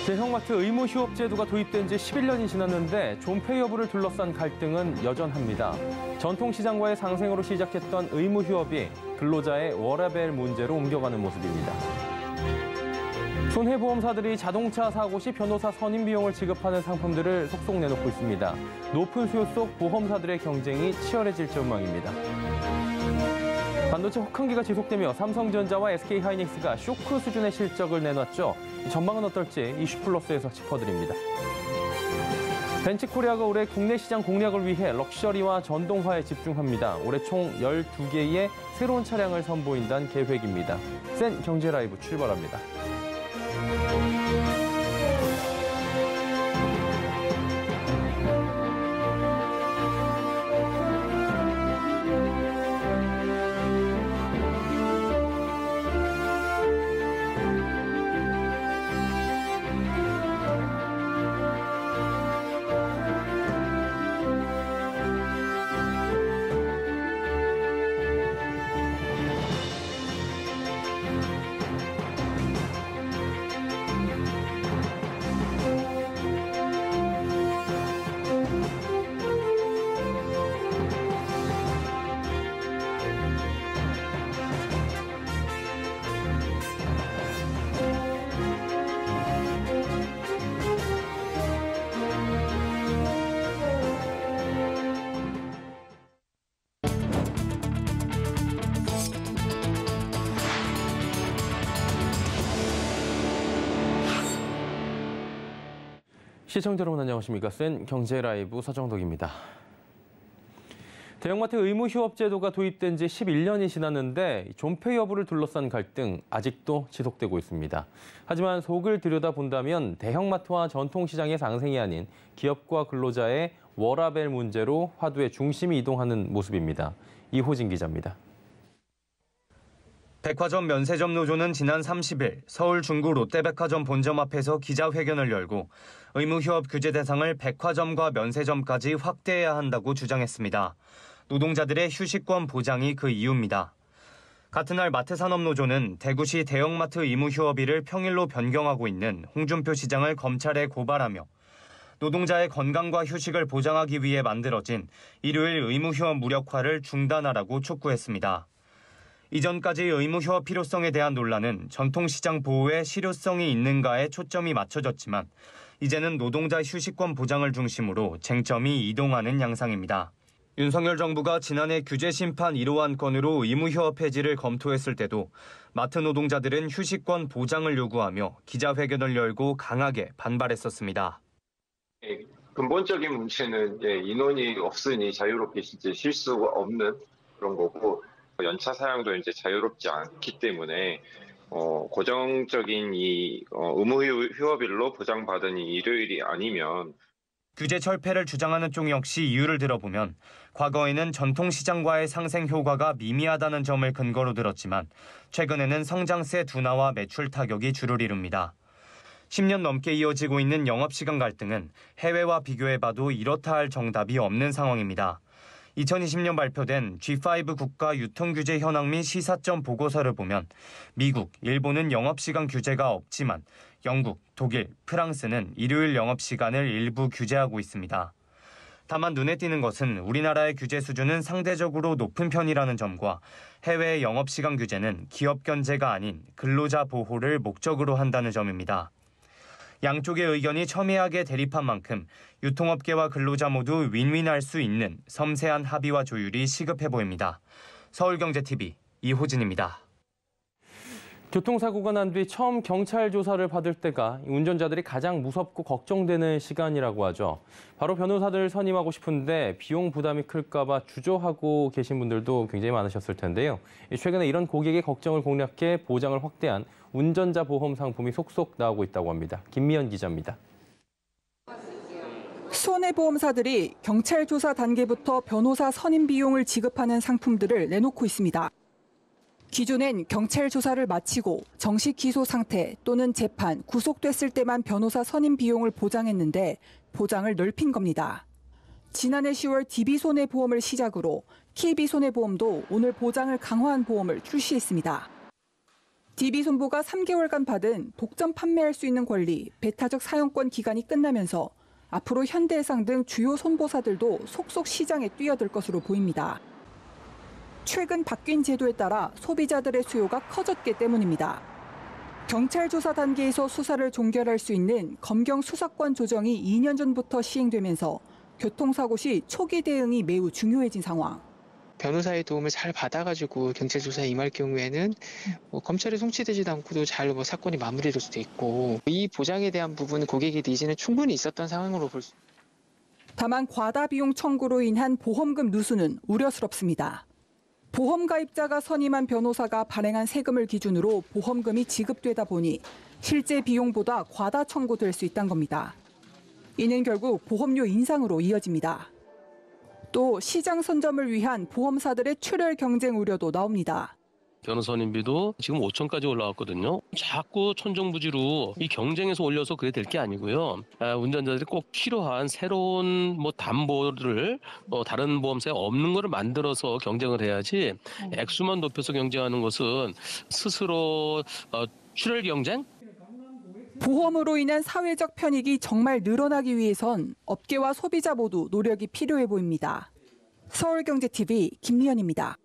대형마트 의무 휴업 제도가 도입된 지 11년이 지났는데 존폐 여부를 둘러싼 갈등은 여전합니다. 전통시장과의 상생으로 시작했던 의무 휴업이 근로자의 워라밸 문제로 옮겨가는 모습입니다. 손해보험사들이 자동차 사고 시 변호사 선임 비용을 지급하는 상품들을 속속 내놓고 있습니다. 높은 수요 속 보험사들의 경쟁이 치열해질 전망입니다. 반도체 혹한기가 지속되며 삼성전자와 SK하이닉스가 쇼크 수준의 실적을 내놨죠. 전망은 어떨지 이슈플러스에서 짚어드립니다. 벤츠코리아가 올해 국내 시장 공략을 위해 럭셔리와 전동화에 집중합니다. 올해 총 12개의 새로운 차량을 선보인다는 계획입니다. 센 경제 라이브 출발합니다. 시청자 여러분 안녕하십니까? 센 경제 라이브 서정덕입니다. 대형마트 의무 휴업 제도가 도입된 지 11년이 지났는데 존폐 여부를 둘러싼 갈등 아직도 지속되고 있습니다. 하지만 속을 들여다본다면 대형마트와 전통시장의 상생이 아닌 기업과 근로자의 워라밸 문제로 화두의 중심이 이동하는 모습입니다. 이호진 기자입니다. 백화점 면세점 노조는 지난 30일 서울 중구 롯데백화점 본점 앞에서 기자회견을 열고 의무 휴업 규제 대상을 백화점과 면세점까지 확대해야 한다고 주장했습니다. 노동자들의 휴식권 보장이 그 이유입니다. 같은 날 마트산업노조는 대구시 대형마트 의무 휴업일을 평일로 변경하고 있는 홍준표 시장을 검찰에 고발하며 노동자의 건강과 휴식을 보장하기 위해 만들어진 일요일 의무 휴업 무력화를 중단하라고 촉구했습니다. 이전까지 의무 휴업 필요성에 대한 논란은 전통시장 보호에 실효성이 있는가에 초점이 맞춰졌지만 이제는 노동자 휴식권 보장을 중심으로 쟁점이 이동하는 양상입니다. 윤석열 정부가 지난해 규제 심판 1호 안건으로 의무 휴업 폐지를 검토했을 때도 마트 노동자들은 휴식권 보장을 요구하며 기자회견을 열고 강하게 반발했었습니다. 근본적인 문제는 인원이 없으니 자유롭게 쉴 수가 없는 그런 거고 연차 사용도 이제 자유롭지 않기 때문에 고정적인 이 의무 휴업일로 보장받은 이 일요일이 아니면 규제 철폐를 주장하는 쪽 역시 이유를 들어보면 과거에는 전통시장과의 상생 효과가 미미하다는 점을 근거로 들었지만 최근에는 성장세 둔화와 매출 타격이 주를 이룹니다. 10년 넘게 이어지고 있는 영업시간 갈등은 해외와 비교해봐도 이렇다 할 정답이 없는 상황입니다. 2020년 발표된 G5 국가 유통규제 현황 및 시사점 보고서를 보면 미국, 일본은 영업시간 규제가 없지만 영국, 독일, 프랑스는 일요일 영업시간을 일부 규제하고 있습니다. 다만 눈에 띄는 것은 우리나라의 규제 수준은 상대적으로 높은 편이라는 점과 해외의 영업시간 규제는 기업 견제가 아닌 근로자 보호를 목적으로 한다는 점입니다. 양쪽의 의견이 첨예하게 대립한 만큼 유통업계와 근로자 모두 윈윈할 수 있는 섬세한 합의와 조율이 시급해 보입니다. 서울경제TV 이호진입니다. 교통사고가 난 뒤 처음 경찰 조사를 받을 때가 운전자들이 가장 무섭고 걱정되는 시간이라고 하죠. 바로 변호사들 선임하고 싶은데 비용 부담이 클까 봐 주저하고 계신 분들도 굉장히 많으셨을 텐데요. 최근에 이런 고객의 걱정을 공략해 보장을 확대한 운전자 보험 상품이 속속 나오고 있다고 합니다. 김미연 기자입니다. 손해보험사들이 경찰 조사 단계부터 변호사 선임 비용을 지급하는 상품들을 내놓고 있습니다. 기존엔 경찰 조사를 마치고 정식 기소 상태 또는 재판, 구속됐을 때만 변호사 선임 비용을 보장했는데 보장을 넓힌 겁니다. 지난해 10월 DB손해보험을 시작으로 KB손해보험도 오늘 보장을 강화한 보험을 출시했습니다. DB손보가 3개월간 받은 독점 판매할 수 있는 권리, 배타적 사용권 기간이 끝나면서 앞으로 현대해상 등 주요 손보사들도 속속 시장에 뛰어들 것으로 보입니다. 최근 바뀐 제도에 따라 소비자들의 수요가 커졌기 때문입니다. 경찰 조사 단계에서 수사를 종결할 수 있는 검경 수사권 조정이 2년 전부터 시행되면서 교통사고 시 초기 대응이 매우 중요해진 상황. 변호사의 도움을 잘 받아가지고 경찰 조사에 임할 경우에는 검찰에 송치되지도 않고도 잘 사건이 마무리될 수도 있고 이 보장에 대한 부분은 고객의 니즈는 충분히 있었던 상황으로 볼 수. 다만 과다 비용 청구로 인한 보험금 누수는 우려스럽습니다. 보험 가입자가 선임한 변호사가 발행한 세금을 기준으로 보험금이 지급되다 보니 실제 비용보다 과다 청구될 수 있다는 겁니다. 이는 결국 보험료 인상으로 이어집니다. 또 시장 선점을 위한 보험사들의 출혈 경쟁 우려도 나옵니다. 변호사님비도 지금 5천까지 올라왔거든요. 자꾸 천정부지로 이 경쟁에서 올려서 그래 될 게 아니고요. 운전자들이 꼭 필요한 새로운 담보를 다른 보험사에 없는 거를 만들어서 경쟁을 해야지 액수만 높여서 경쟁하는 것은 스스로 출혈 경쟁? 보험으로 인한 사회적 편익이 정말 늘어나기 위해선 업계와 소비자 모두 노력이 필요해 보입니다. 서울경제TV 김미연입니다.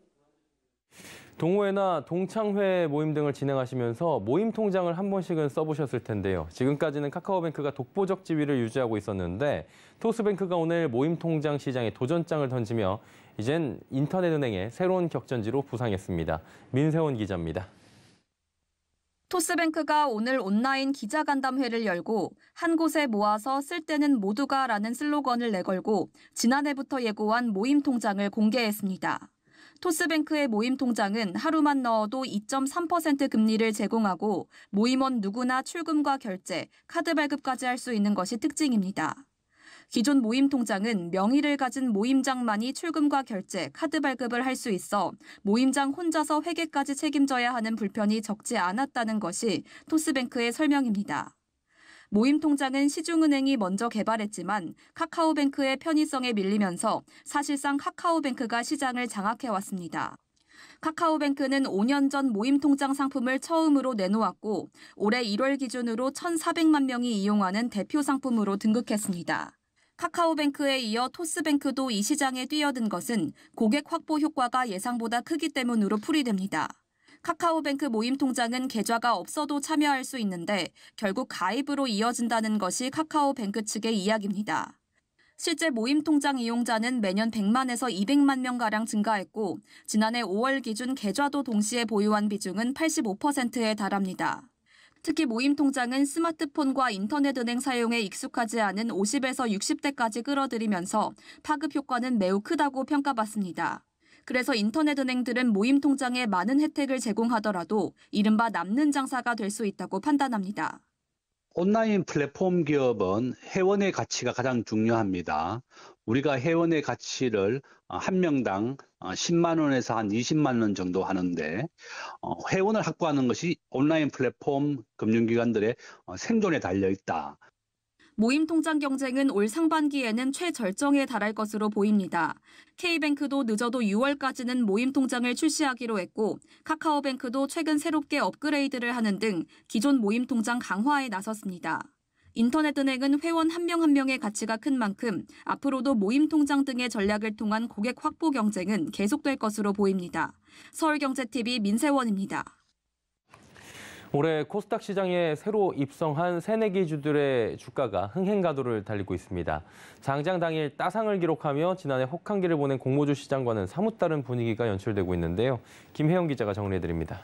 동호회나 동창회 모임 등을 진행하시면서 모임 통장을 한 번씩은 써보셨을 텐데요. 지금까지는 카카오뱅크가 독보적 지위를 유지하고 있었는데 토스뱅크가 오늘 모임 통장 시장에 도전장을 던지며 이젠 인터넷은행의 새로운 격전지로 부상했습니다. 민세원 기자입니다. 토스뱅크가 오늘 온라인 기자간담회를 열고 한 곳에 모아서 쓸 때는 모두가라는 슬로건을 내걸고 지난해부터 예고한 모임 통장을 공개했습니다. 토스뱅크의 모임 통장은 하루만 넣어도 2.3% 금리를 제공하고 모임원 누구나 출금과 결제, 카드 발급까지 할 수 있는 것이 특징입니다. 기존 모임 통장은 명의를 가진 모임장만이 출금과 결제, 카드 발급을 할 수 있어 모임장 혼자서 회계까지 책임져야 하는 불편이 적지 않았다는 것이 토스뱅크의 설명입니다. 모임 통장은 시중은행이 먼저 개발했지만 카카오뱅크의 편의성에 밀리면서 사실상 카카오뱅크가 시장을 장악해왔습니다. 카카오뱅크는 5년 전 모임 통장 상품을 처음으로 내놓았고 올해 1월 기준으로 1,400만 명이 이용하는 대표 상품으로 등극했습니다. 카카오뱅크에 이어 토스뱅크도 이 시장에 뛰어든 것은 고객 확보 효과가 예상보다 크기 때문으로 풀이됩니다. 카카오뱅크 모임 통장은 계좌가 없어도 참여할 수 있는데 결국 가입으로 이어진다는 것이 카카오뱅크 측의 이야기입니다. 실제 모임 통장 이용자는 매년 100만에서 200만 명가량 증가했고 지난해 5월 기준 계좌도 동시에 보유한 비중은 85%에 달합니다. 특히 모임 통장은 스마트폰과 인터넷 은행 사용에 익숙하지 않은 50에서 60대까지 끌어들이면서 파급 효과는 매우 크다고 평가받습니다. 그래서 인터넷 은행들은 모임 통장에 많은 혜택을 제공하더라도 이른바 남는 장사가 될 수 있다고 판단합니다. 온라인 플랫폼 기업은 회원의 가치가 가장 중요합니다. 우리가 회원의 가치를 한 명당 10만 원에서 한 20만 원 정도 하는데 회원을 확보하는 것이 온라인 플랫폼 금융기관들의 생존에 달려 있다. 모임 통장 경쟁은 올 상반기에는 최절정에 달할 것으로 보입니다. K뱅크도 늦어도 6월까지는 모임 통장을 출시하기로 했고 카카오뱅크도 최근 새롭게 업그레이드를 하는 등 기존 모임 통장 강화에 나섰습니다. 인터넷은행은 회원 한 명 한 명의 가치가 큰 만큼 앞으로도 모임 통장 등의 전략을 통한 고객 확보 경쟁은 계속될 것으로 보입니다. 서울경제TV 민세원입니다. 올해 코스닥 시장에 새로 입성한 새내기주들의 주가가 흥행가도를 달리고 있습니다. 상장 당일 따상을 기록하며 지난해 혹한기를 보낸 공모주 시장과는 사뭇 다른 분위기가 연출되고 있는데요. 김혜영 기자가 정리해드립니다.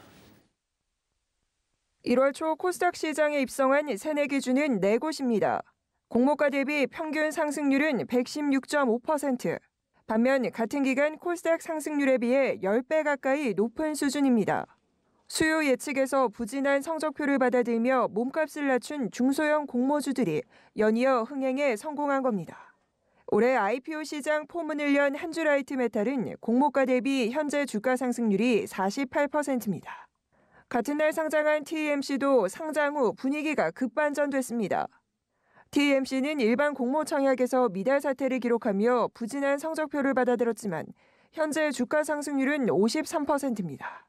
1월 초 코스닥 시장에 입성한 새내기주는 4곳입니다. 공모가 대비 평균 상승률은 116.5%. 반면 같은 기간 코스닥 상승률에 비해 10배 가까이 높은 수준입니다. 수요 예측에서 부진한 성적표를 받아들며 몸값을 낮춘 중소형 공모주들이 연이어 흥행에 성공한 겁니다. 올해 IPO 시장 포문을 연 한주라이트메탈은 공모가 대비 현재 주가 상승률이 48%입니다. 같은 날 상장한 TMC도 상장 후 분위기가 급반전됐습니다. TMC는 일반 공모 청약에서 미달 사태를 기록하며 부진한 성적표를 받아들였지만 현재 주가 상승률은 53%입니다.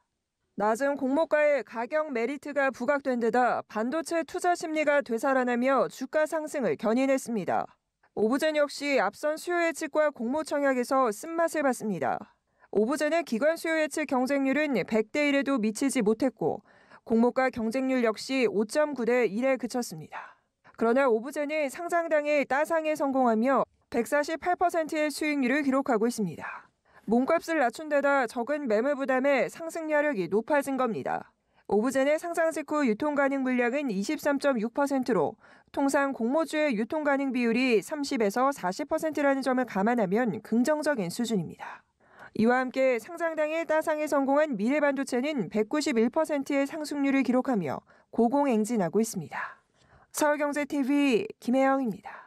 낮은 공모가에 가격 메리트가 부각된 데다 반도체 투자 심리가 되살아나며 주가 상승을 견인했습니다. 오브젠 역시 앞선 수요 예측과 공모 청약에서 쓴맛을 봤습니다. 오브젠의 기관 수요 예측 경쟁률은 100대 1에도 미치지 못했고 공모가 경쟁률 역시 5.9대 1에 그쳤습니다. 그러나 오브젠은 상장 당일 따상에 성공하며 148%의 수익률을 기록하고 있습니다. 몸값을 낮춘 데다 적은 매물 부담에 상승여력이 높아진 겁니다. 오브젠의 상장 직후 유통 가능 물량은 23.6%로 통상 공모주의 유통 가능 비율이 30에서 40%라는 점을 감안하면 긍정적인 수준입니다. 이와 함께 상장 당일 따상에 성공한 미래반도체는 191%의 상승률을 기록하며 고공행진하고 있습니다. 서울경제TV 김혜영입니다.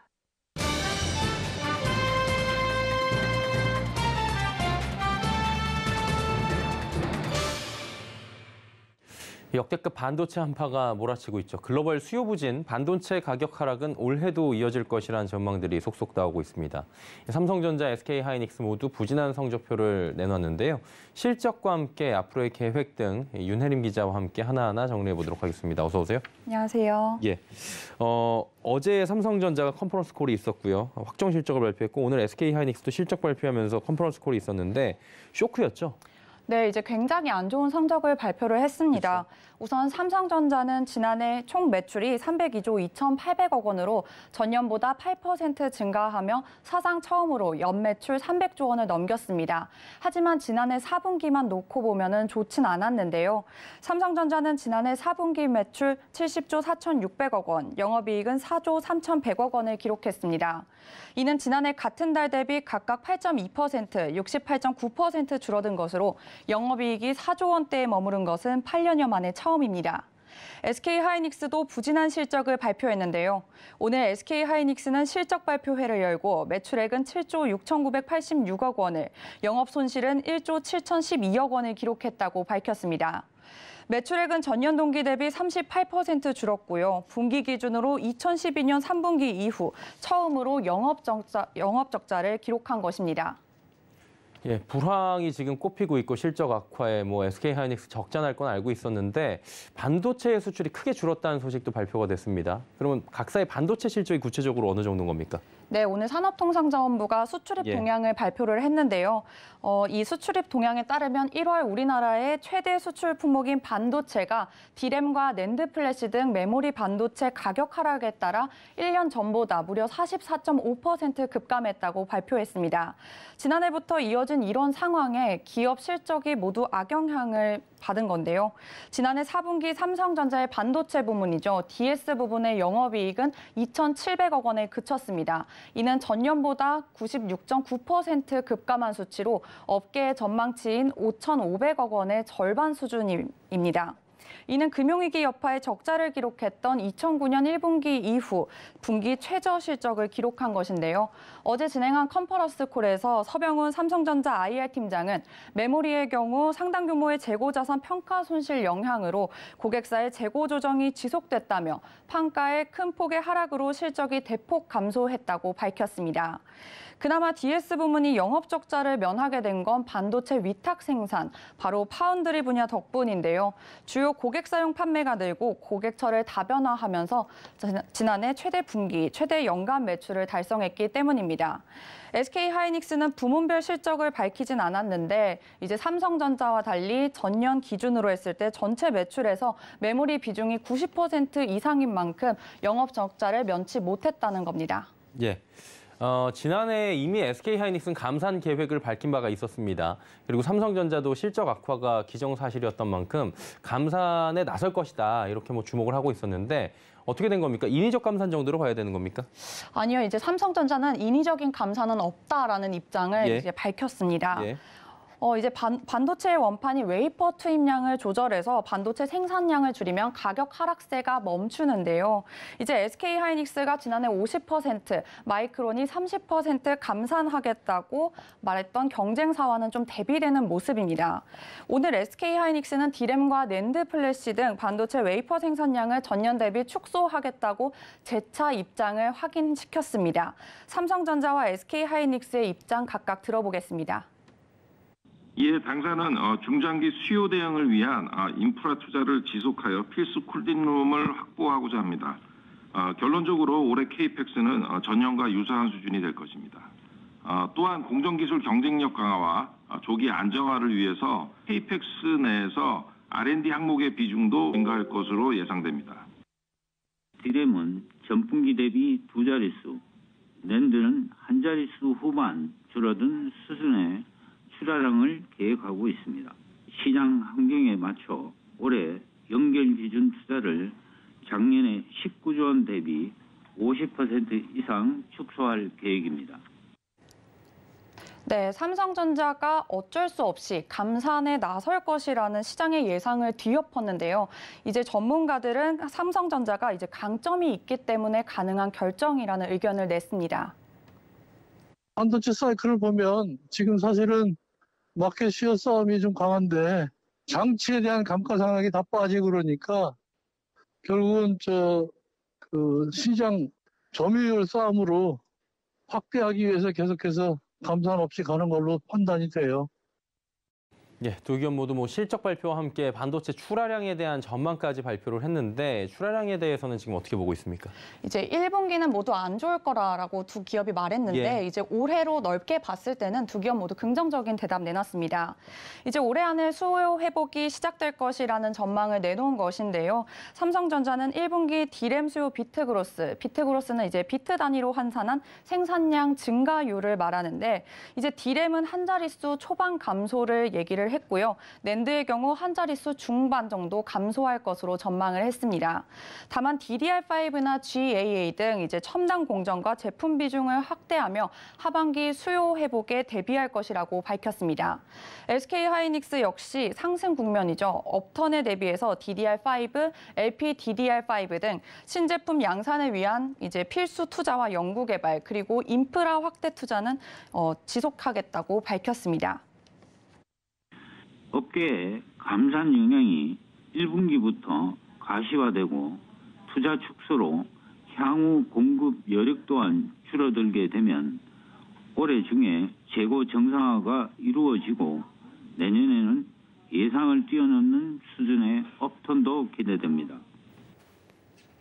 역대급 반도체 한파가 몰아치고 있죠. 글로벌 수요 부진, 반도체 가격 하락은 올해도 이어질 것이라는 전망들이 속속 나오고 있습니다. 삼성전자, SK하이닉스 모두 부진한 성적표를 내놨는데요. 실적과 함께 앞으로의 계획 등 윤혜림 기자와 함께 하나하나 정리해 보도록 하겠습니다. 어서 오세요. 안녕하세요. 예. 어제 삼성전자가 컨퍼런스 콜이 있었고요. 확정 실적을 발표했고 오늘 SK하이닉스도 실적 발표하면서 컨퍼런스 콜이 있었는데 쇼크였죠. 네, 이제 굉장히 안 좋은 성적을 발표를 했습니다. 그렇죠. 우선 삼성전자는 지난해 총 매출이 302조 2,800억 원으로 전년보다 8% 증가하며 사상 처음으로 연매출 300조 원을 넘겼습니다. 하지만 지난해 4분기만 놓고 보면은 좋진 않았는데요. 삼성전자는 지난해 4분기 매출 70조 4,600억 원, 영업이익은 4조 3,100억 원을 기록했습니다. 이는 지난해 같은 달 대비 각각 8.2%, 68.9% 줄어든 것으로 영업이익이 4조 원대에 머무른 것은 8년여 만에 처음입니다. SK하이닉스도 부진한 실적을 발표했는데요. 오늘 SK하이닉스는 실적 발표회를 열고 매출액은 7조 6,986억 원을, 영업 손실은 1조 7,012억 원을 기록했다고 밝혔습니다. 매출액은 전년 동기 대비 38% 줄었고요. 분기 기준으로 2012년 3분기 이후 처음으로 영업 적자를 기록한 것입니다. 예, 불황이 지금 꼽히고 있고 실적 악화에 SK하이닉스 적자 날 건 알고 있었는데 반도체 수출이 크게 줄었다는 소식도 발표가 됐습니다. 그러면 각사의 반도체 실적이 구체적으로 어느 정도인 겁니까? 네, 오늘 산업통상자원부가 수출입 동향을 발표를 했는데요. 이 수출입 동향에 따르면 1월 우리나라의 최대 수출 품목인 반도체가 디램과 낸드 플래시 등 메모리 반도체 가격 하락에 따라 1년 전보다 무려 44.5% 급감했다고 발표했습니다. 지난해부터 이어진 이런 상황에 기업 실적이 모두 악영향을 받은 건데요. 지난해 4분기 삼성전자의 반도체 부문이죠. DS 부분의 영업이익은 2,700억 원에 그쳤습니다. 이는 전년보다 96.9% 급감한 수치로 업계의 전망치인 5,500억 원의 절반 수준입니다. 이는 금융위기 여파에 적자를 기록했던 2009년 1분기 이후 분기 최저 실적을 기록한 것인데요. 어제 진행한 컨퍼런스 콜에서 서병훈 삼성전자 IR 팀장은 메모리의 경우 상당 규모의 재고자산 평가 손실 영향으로 고객사의 재고 조정이 지속됐다며 판가의 큰 폭의 하락으로 실적이 대폭 감소했다고 밝혔습니다. 그나마 DS 부문이 영업 적자를 면하게 된 건 반도체 위탁 생산, 바로 파운드리 분야 덕분인데요. 주요 고객사용 판매가 늘고 고객처를 다변화하면서 지난해 최대 분기, 최대 연간 매출을 달성했기 때문입니다. SK하이닉스는 부문별 실적을 밝히진 않았는데 이제 삼성전자와 달리 전년 기준으로 했을 때 전체 매출에서 메모리 비중이 90% 이상인 만큼 영업 적자를 면치 못했다는 겁니다. 예. 지난해 이미 SK하이닉스는 감산 계획을 밝힌 바가 있었습니다. 그리고 삼성전자도 실적 악화가 기정사실이었던 만큼 감산에 나설 것이다. 이렇게 주목을 하고 있었는데 어떻게 된 겁니까? 인위적 감산 정도로 봐야 되는 겁니까? 아니요. 이제 삼성전자는 인위적인 감산은 없다라는 입장을 예. 이제 밝혔습니다. 예. 이제 반도체의 원판이 웨이퍼 투입량을 조절해서 반도체 생산량을 줄이면 가격 하락세가 멈추는데요. 이제 SK하이닉스가 지난해 50%, 마이크론이 30% 감산하겠다고 말했던 경쟁사와는 좀 대비되는 모습입니다. 오늘 SK하이닉스는 디램과 낸드 플래시 등 반도체 웨이퍼 생산량을 전년 대비 축소하겠다고 재차 입장을 확인시켰습니다. 삼성전자와 SK하이닉스의 입장 각각 들어보겠습니다. 이에 당사는 중장기 수요 대응을 위한 인프라 투자를 지속하여 필수 쿨링룸을 확보하고자 합니다. 결론적으로 올해 KPEX는 전년과 유사한 수준이 될 것입니다. 또한 공정기술 경쟁력 강화와 조기 안정화를 위해서 KPEX 내에서 R&D 항목의 비중도 증가할 것으로 예상됩니다. 디램은 전분기 대비 2자릿수, 낸드는 1자릿수 후반 줄어든 수준의 출하량을 계획하고 있습니다. 시장 환경에 맞춰 올해 연결 기준 투자를 작년에 19조 원 대비 50% 이상 축소할 계획입니다. 네, 삼성전자가 어쩔 수 없이 감산에 나설 것이라는 시장의 예상을 뒤엎었는데요. 이제 전문가들은 삼성전자가 이제 강점이 있기 때문에 가능한 결정이라는 의견을 냈습니다. 반도체 사이클을 보면 지금 사실은 마켓 시어 싸움이 좀 강한데 장치에 대한 감가상각이 다 빠지고 그러니까 결국은 시장 점유율 싸움으로 확대하기 위해서 계속해서 감산 없이 가는 걸로 판단이 돼요. 예, 두 기업 모두 실적 발표와 함께 반도체 출하량에 대한 전망까지 발표를 했는데 출하량에 대해서는 지금 어떻게 보고 있습니까? 이제 1분기는 모두 안 좋을 거라고 두 기업이 말했는데 이제 올해로 넓게 봤을 때는 두 기업 모두 긍정적인 대답 내놨습니다. 이제 올해 안에 수요 회복이 시작될 것이라는 전망을 내놓은 것인데요. 삼성전자는 1분기 디램 수요 비트그로스는 이제 비트 단위로 환산한 생산량 증가율을 말하는데 이제 디램은 한 자릿수 초반 감소를 얘기를 했고요. 낸드의 경우 한 자릿수 중반 정도 감소할 것으로 전망을 했습니다. 다만 DDR5나 GAA 등 이제 첨단 공정과 제품 비중을 확대하며 하반기 수요 회복에 대비할 것이라고 밝혔습니다. SK하이닉스 역시 상승 국면이죠. 업턴에 대비해서 DDR5, LPDDR5 등 신제품 양산을 위한 이제 필수 투자와 연구 개발 그리고 인프라 확대 투자는 지속하겠다고 밝혔습니다. 업계의 감산 영향이 1분기부터 가시화되고 투자 축소로 향후 공급 여력 또한 줄어들게 되면 올해 중에 재고 정상화가 이루어지고 내년에는 예상을 뛰어넘는 수준의 업턴도 기대됩니다.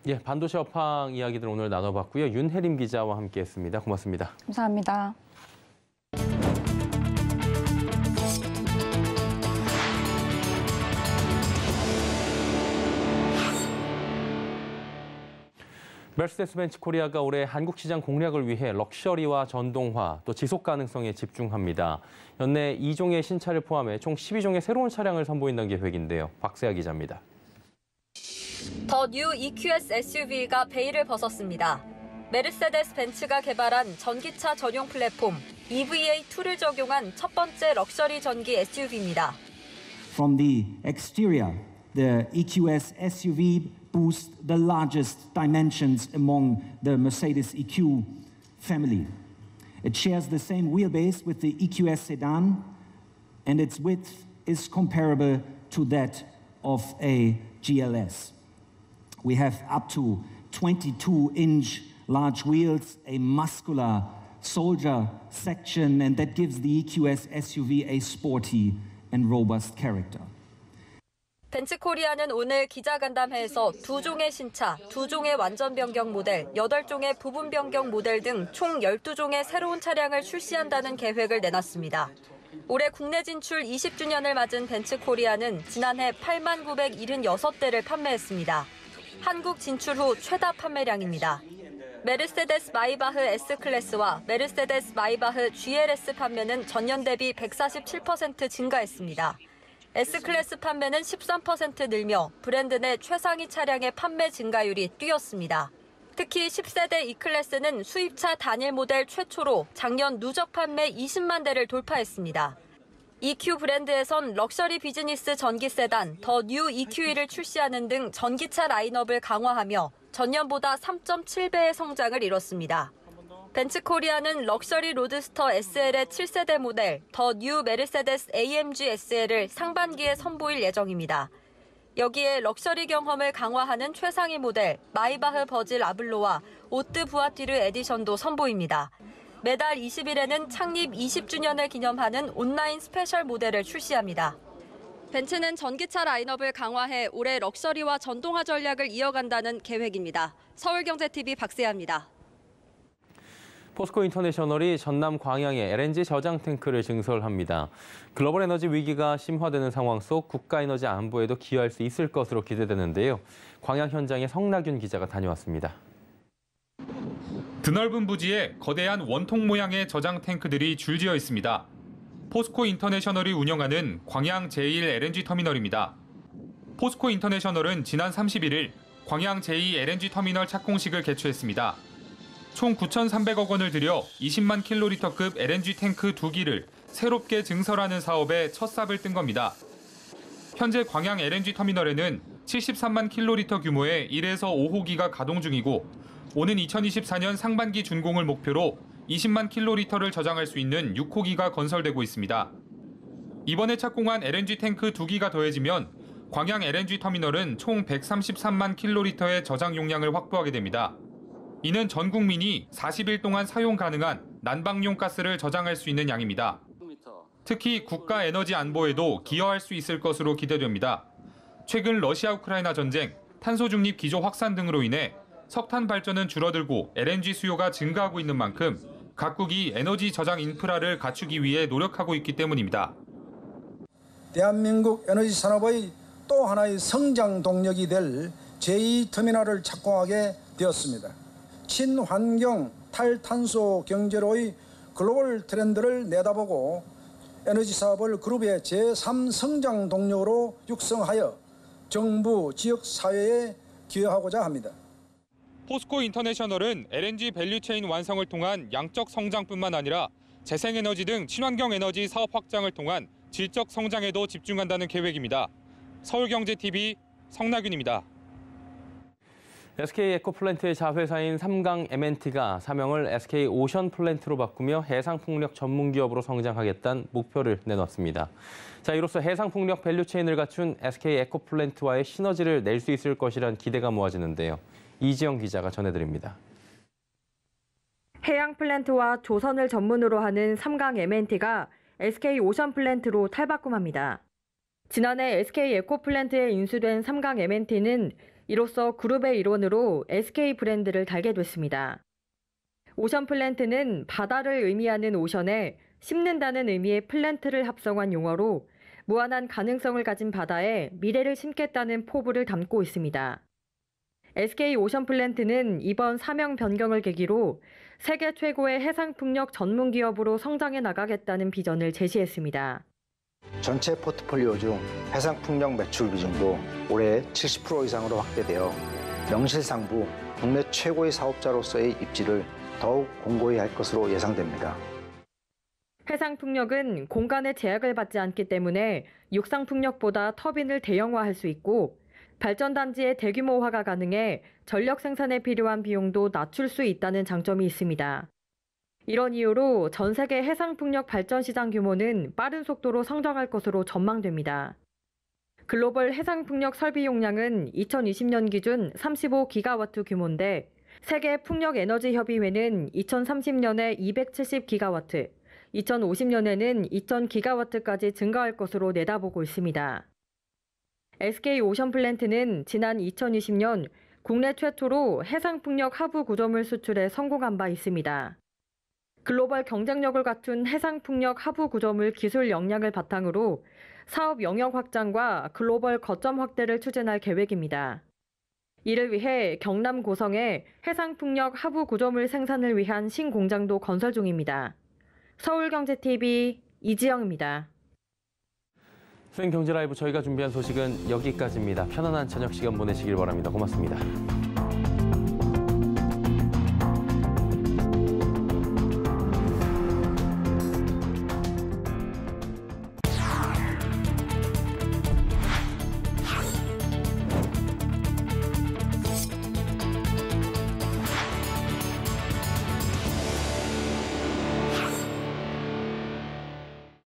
예, 반도체 업황 이야기들 오늘 나눠봤고요. 윤혜림 기자와 함께했습니다. 고맙습니다. 감사합니다. 메르세데스-벤츠 코리아가 올해 한국 시장 공략을 위해 럭셔리와 전동화, 또 지속 가능성에 집중합니다. 연내 2종의 신차를 포함해 총 12종의 새로운 차량을 선보인다는 계획인데요. 박세아 기자입니다. 더 뉴 EQS SUV가 베일을 벗었습니다. 메르세데스 벤츠가 개발한 전기차 전용 플랫폼 EVA2를 적용한 첫 번째 럭셔리 전기 SUV입니다. From the exterior, the EQS SUV boasts the largest dimensions among the Mercedes EQ family. It shares the same wheelbase with the EQS sedan, and its width is comparable to that of a GLS. We have up to 22-inch large wheels, a muscular soldier section, and that gives the EQS SUV a sporty and robust character. 벤츠 코리아는 오늘 기자간담회에서 2종의 신차, 2종의 완전 변경 모델, 8종의 부분 변경 모델 등 총 12종의 새로운 차량을 출시한다는 계획을 내놨습니다. 올해 국내 진출 20주년을 맞은 벤츠 코리아는 지난해 89,976대를 판매했습니다. 한국 진출 후 최다 판매량입니다. 메르세데스 마이바흐 S클래스와 메르세데스 마이바흐 GLS 판매는 전년 대비 147% 증가했습니다. S클래스 판매는 13% 늘며 브랜드 내 최상위 차량의 판매 증가율이 뛰었습니다. 특히 10세대 E클래스는 수입차 단일 모델 최초로 작년 누적 판매 20만 대를 돌파했습니다. EQ 브랜드에선 럭셔리 비즈니스 전기 세단 더 뉴 EQE를 출시하는 등 전기차 라인업을 강화하며 전년보다 3.7배의 성장을 이뤘습니다. 벤츠 코리아는 럭셔리 로드스터 SL의 7세대 모델 더 뉴 메르세데스 AMG SL을 상반기에 선보일 예정입니다. 여기에 럭셔리 경험을 강화하는 최상위 모델 마이바흐 버질 아블로와 오뜨 부아티르 에디션도 선보입니다. 매달 20일에는 창립 20주년을 기념하는 온라인 스페셜 모델을 출시합니다. 벤츠는 전기차 라인업을 강화해 올해 럭셔리와 전동화 전략을 이어간다는 계획입니다. 서울경제TV 박세아입니다. 포스코 인터내셔널이 전남 광양에 LNG 저장 탱크를 증설합니다. 글로벌 에너지 위기가 심화되는 상황 속 국가 에너지 안보에도 기여할 수 있을 것으로 기대되는데요. 광양 현장에 성나균 기자가 다녀왔습니다. 드넓은 부지에 거대한 원통 모양의 저장 탱크들이 줄지어 있습니다. 포스코 인터내셔널이 운영하는 광양 제1 LNG 터미널입니다. 포스코 인터내셔널은 지난 31일 광양 제2 LNG 터미널 착공식을 개최했습니다. 총 9,300억 원을 들여 20만 킬로리터급 LNG 탱크 2기를 새롭게 증설하는 사업에 첫 삽을 뜬 겁니다. 현재 광양 LNG 터미널에는 73만 킬로리터 규모의 1에서 5호기가 가동 중이고 오는 2024년 상반기 준공을 목표로 20만 킬로리터를 저장할 수 있는 6호기가 건설되고 있습니다. 이번에 착공한 LNG 탱크 2기가 더해지면 광양 LNG 터미널은 총 133만 킬로리터의 저장 용량을 확보하게 됩니다. 이는 전 국민이 40일 동안 사용 가능한 난방용 가스를 저장할 수 있는 양입니다. 특히 국가 에너지 안보에도 기여할 수 있을 것으로 기대됩니다. 최근 러시아 우크라이나 전쟁, 탄소 중립 기조 확산 등으로 인해 석탄 발전은 줄어들고 LNG 수요가 증가하고 있는 만큼 각국이 에너지 저장 인프라를 갖추기 위해 노력하고 있기 때문입니다. 대한민국 에너지 산업의 또 하나의 성장 동력이 될 제2터미널을 착공하게 되었습니다. 친환경 탈탄소 경제로의 글로벌 트렌드를 내다보고 에너지 사업을 그룹의 제3 성장 동력으로 육성하여 정부, 지역 사회에 기여하고자 합니다. 포스코 인터내셔널은 LNG 밸류체인 완성을 통한 양적 성장뿐만 아니라 재생에너지 등 친환경 에너지 사업 확장을 통한 질적 성장에도 집중한다는 계획입니다. 서울경제TV 성나균입니다. SK 에코플랜트의 자회사인 삼강 M&T가 사명을 SK 오션 플랜트로 바꾸며 해상풍력 전문기업으로 성장하겠다는 목표를 내놨습니다. 자, 이로써 해상풍력 밸류체인을 갖춘 SK 에코플랜트와의 시너지를 낼 수 있을 것이란 기대가 모아지는데요. 이지영 기자가 전해드립니다. 해양 플랜트와 조선을 전문으로 하는 삼강 M&T가 SK 오션 플랜트로 탈바꿈합니다. 지난해 SK 에코플랜트에 인수된 삼강 M&T는 이로써 그룹의 일원으로 SK 브랜드를 달게 됐습니다. 오션 플랜트는 바다를 의미하는 오션에 심는다는 의미의 플랜트를 합성한 용어로 무한한 가능성을 가진 바다에 미래를 심겠다는 포부를 담고 있습니다. SK 오션 플랜트는 이번 사명 변경을 계기로 세계 최고의 해상풍력 전문 기업으로 성장해 나가겠다는 비전을 제시했습니다. 전체 포트폴리오 중 해상풍력 매출 비중도 올해 70% 이상으로 확대되어 명실상부 국내 최고의 사업자로서의 입지를 더욱 공고히 할 것으로 예상됩니다. 해상풍력은 공간의 제약을 받지 않기 때문에 육상풍력보다 터빈을 대형화할 수 있고 발전단지의 대규모화가 가능해 전력 생산에 필요한 비용도 낮출 수 있다는 장점이 있습니다. 이런 이유로 전 세계 해상풍력 발전 시장 규모는 빠른 속도로 성장할 것으로 전망됩니다. 글로벌 해상풍력 설비 용량은 2020년 기준 35기가와트 규모인데 세계 풍력에너지협의회는 2030년에 270기가와트, 2050년에는 2000기가와트까지 증가할 것으로 내다보고 있습니다. SK 오션 플랜트는 지난 2020년 국내 최초로 해상풍력 하부 구조물 수출에 성공한 바 있습니다. 글로벌 경쟁력을 갖춘 해상풍력 하부 구조물 기술 역량을 바탕으로 사업 영역 확장과 글로벌 거점 확대를 추진할 계획입니다. 이를 위해 경남 고성에 해상풍력 하부 구조물 생산을 위한 신공장도 건설 중입니다. 서울경제TV 이지영입니다. 수행경제라이브 저희가 준비한 소식은 여기까지입니다. 편안한 저녁 시간 보내시길 바랍니다. 고맙습니다.